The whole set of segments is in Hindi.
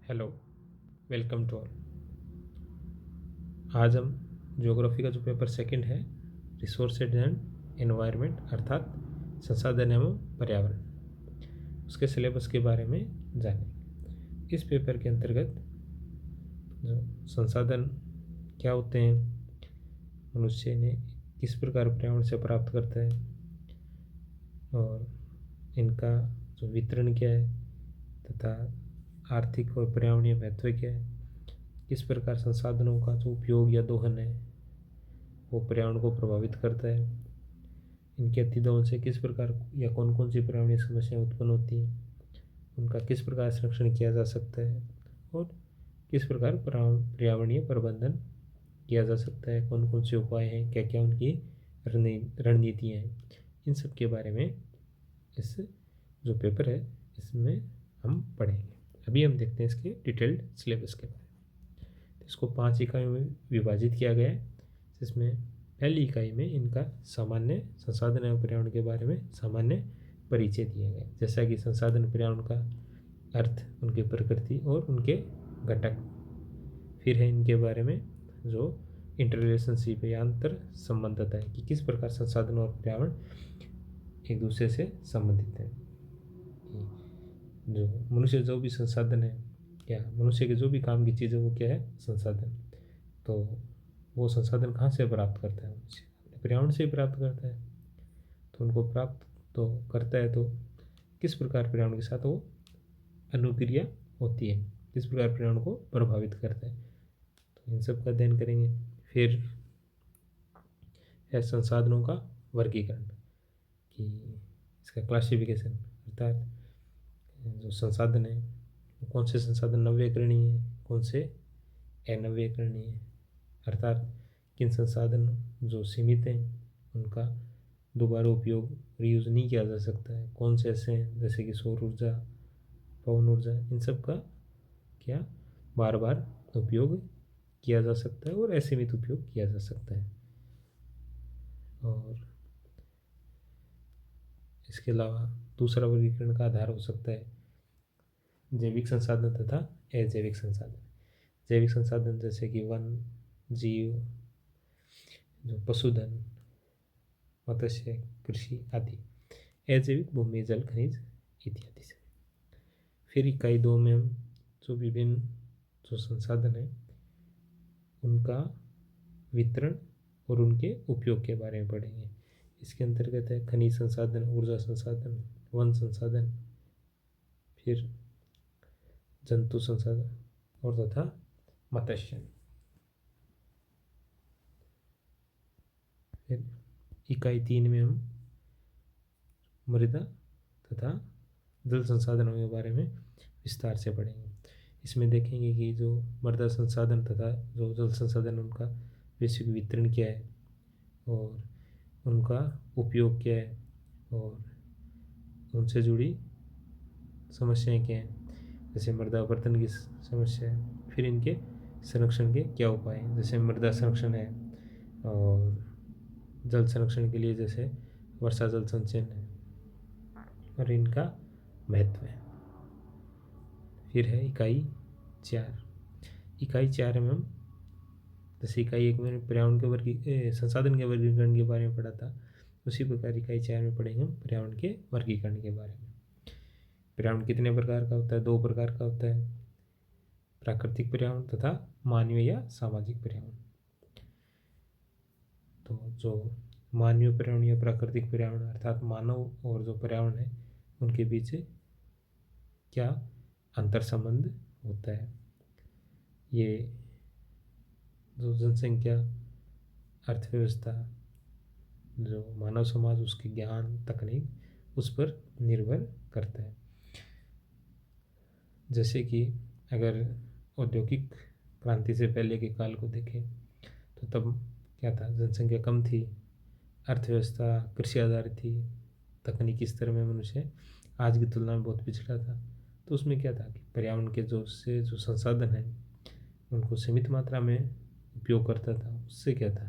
Hello, welcome to all. आज हम ज्योग्राफी का जो पेपर सेकंड है, रिसोर्सेज एंड एनवायरनमेंट अर्थात संसाधन एवं पर्यावरण, उसके सिलेबस के बारे में जानेंगे। इस पेपर के अंतर्गत जो संसाधन क्या होते हैं, मनुष्य ने किस प्रकार पर्यावरण से प्राप्त करता है और इनका जो वितरण क्या है तथा आर्थिक और पर्यावरणीय महत्व क्या है, किस प्रकार संसाधनों का जो उपयोग या दोहन है वो पर्यावरण को प्रभावित करता है, इनके अतिदोहन से किस प्रकार या कौन कौन सी पर्यावरणीय समस्याएं उत्पन्न होती हैं, उनका किस प्रकार संरक्षण किया जा सकता है और किस प्रकार पर्यावरणीय प्रबंधन किया जा सकता है, कौन कौन से उपाय हैं, क्या क्या उनकी रणनीतियाँ हैं, इन सब के बारे में इस जो पेपर है इसमें हम पढ़ेंगे। अभी हम देखते हैं इसके डिटेल्ड सिलेबस के बारे में। तो इसको 5 इकाइयों में विभाजित किया गया है, जिसमें पहली इकाई में इनका सामान्य संसाधन एवं पर्यावरण के बारे में सामान्य परिचय दिया गया, जैसा कि संसाधन पर्यावरण का अर्थ, उनकी प्रकृति और उनके घटक। फिर है इनके बारे में जो इंटर रिलेशनशिप या अंतर संबंधता है कि किस प्रकार संसाधन और पर्यावरण एक दूसरे से संबंधित है। जो मनुष्य जो भी संसाधन है या मनुष्य के जो भी काम की चीज़ है वो क्या है, संसाधन। तो वो संसाधन कहाँ से प्राप्त करता है, मनुष्य अपने पर्यावरण से ही प्राप्त करता है। तो उनको प्राप्त तो करता है, तो किस प्रकार पर्यावरण के साथ वो अनुक्रिया होती है, किस प्रकार पर्यावरण को प्रभावित करता है, तो इन सब का अध्ययन करेंगे। फिर है संसाधनों का वर्गीकरण, कि इसका क्लासिफिकेशन, अर्थात जो संसाधन है वो कौन से संसाधन नवीकरणीय है, कौन से अनवीकरणीय है, अर्थात किन संसाधन जो सीमित हैं उनका दोबारा उपयोग रीयूज नहीं किया जा सकता है, कौन से ऐसे हैं जैसे कि सौर ऊर्जा, पवन ऊर्जा, इन सब का क्या बार बार उपयोग किया जा सकता है और असीमित उपयोग किया जा सकता है। और इसके अलावा दूसरा वर्गीकरण का आधार हो सकता है जैविक संसाधन तथा अजैविक संसाधन। जैविक संसाधन जैसे कि वन, जीव, जो पशुधन, मत्स्य, कृषि आदि। अजैविक भूमि, जल, खनिज इत्यादि से। फिर इकाई 2 में हम जो विभिन्न जो संसाधन है उनका वितरण और उनके उपयोग के बारे में पढ़ेंगे। इसके अंतर्गत है खनिज संसाधन, ऊर्जा संसाधन, वन संसाधन, फिर जंतु संसाधन और तथा मत्स्य। फिर इकाई 3 में हम मृदा तथा जल संसाधनों के बारे में विस्तार से पढ़ेंगे। इसमें देखेंगे कि जो मृदा संसाधन तथा जो जल संसाधन उनका वैश्विक वितरण क्या है और उनका उपयोग क्या है और उनसे जुड़ी समस्याएं क्या हैं, जैसे मृदा अपरदन की समस्या है। फिर इनके संरक्षण के क्या उपाय हैं, जैसे मृदा संरक्षण है और जल संरक्षण के लिए जैसे वर्षा जल संचयन है और इनका महत्व है। फिर है इकाई 4। इकाई 4 में हम जैसे इकाई 1 में पर्यावरण के संसाधन के वर्गीकरण के बारे में पढ़ा था, उसी प्रकार इकाई 4 में पढ़ेंगे हम पर्यावरण के वर्गीकरण के बारे में। पर्यावरण कितने प्रकार का होता है, 2 प्रकार का होता है, प्राकृतिक पर्यावरण तथा मानवीय या सामाजिक पर्यावरण। तो जो मानवीय पर्यावरण या प्राकृतिक पर्यावरण अर्थात मानव और जो पर्यावरण है उनके बीच क्या अंतर संबंध होता है, ये जो जनसंख्या, अर्थव्यवस्था, जो मानव समाज, उसके ज्ञान, तकनीक, उस पर निर्भर करता है। जैसे कि अगर औद्योगिक क्रांति से पहले के काल को देखें तो तब क्या था, जनसंख्या कम थी, अर्थव्यवस्था कृषि आधारित थी, तकनीकी स्तर में मनुष्य आज की तुलना में बहुत पिछड़ा था। तो उसमें क्या था कि पर्यावरण के जो संसाधन हैं उनको सीमित मात्रा में उपयोग करता था। उससे क्या था,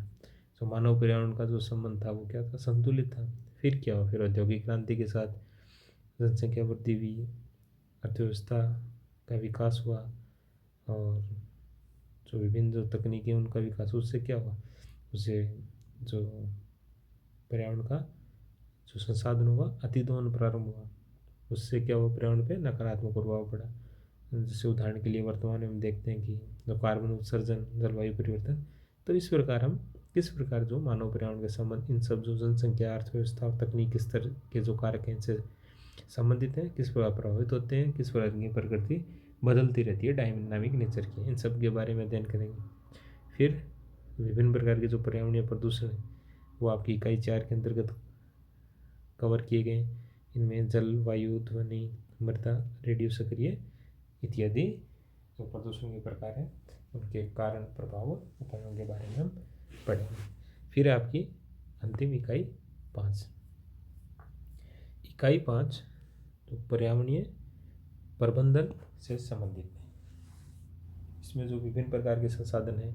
जो मानव पर्यावरण का जो संबंध था वो क्या था, संतुलित था। फिर क्या हुआ, फिर औद्योगिक क्रांति के साथ जनसंख्या वृद्धि हुई, अर्थव्यवस्था का विकास हुआ और जो विभिन्न जो तकनीकें उनका विकास, उससे क्या हुआ, उससे जो पर्यावरण का जो संसाधनों का अतिदोहन प्रारंभ हुआ, उससे क्या हुआ, पर्यावरण पे नकारात्मक प्रभाव पड़ा। जैसे उदाहरण के लिए वर्तमान में हम देखते हैं कि जो कार्बन उत्सर्जन, जलवायु परिवर्तन, तो इस प्रकार हम किस प्रकार जो मानव पर्यावरण के संबंध, इन सब जो जनसंख्या, अर्थव्यवस्था और तकनीकी स्तर के जो कारक हैं इनसे संबंधित हैं, किस प्रकार प्रभावित होते हैं, किस प्रकार की प्रकृति बदलती रहती है, डायनामिक नेचर की, इन सब के बारे में अध्ययन करेंगे। फिर विभिन्न प्रकार के जो पर्यावरणीय प्रदूषण है वो आपकी इकाई 4 के अंतर्गत कवर किए गए। इनमें जल, वायु, ध्वनि, मृदा, रेडियो सक्रिय इत्यादि जो प्रदूषण के प्रकार हैं उनके कारण, प्रभाव, उपायों के बारे में हम पढ़ेंगे। फिर आपकी अंतिम इकाई 5, इकाई 5 जो पर्यावरणीय प्रबंधन से संबंधित है। इसमें जो विभिन्न प्रकार के संसाधन हैं,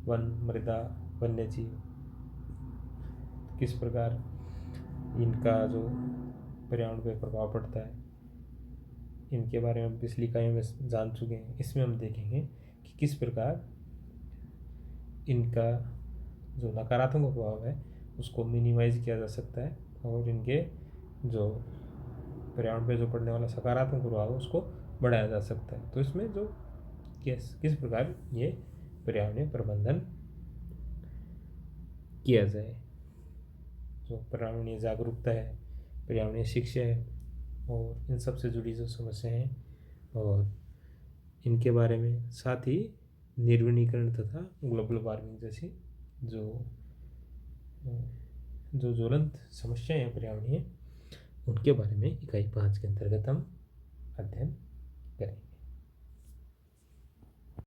वन, मृदा, वन्य जीव, किस प्रकार इनका जो पर्यावरण पे प्रभाव पड़ता है, इनके बारे में हम पिछली इकाई में जान चुके हैं। इसमें हम देखेंगे कि किस प्रकार इनका जो नकारात्मक प्रभाव है उसको मिनिमाइज किया जा सकता है और इनके जो पर्यावरण पे जो पड़ने वाला सकारात्मक प्रभाव है उसको बढ़ाया जा सकता है। तो इसमें जो किस प्रकार ये पर्यावरणीय प्रबंधन किया जाए, जो पर्यावरणीय जागरूकता है, पर्यावरणीय शिक्षा है और इन सब से जुड़ी जो समस्याएं हैं और इनके बारे में, साथ ही निर्वनीकरण तथा ग्लोबल वार्मिंग जैसी जो ज्वलंत समस्याएं हैं पर्यावरणीय, उनके बारे में इकाई 5 के अंतर्गत हम अध्ययन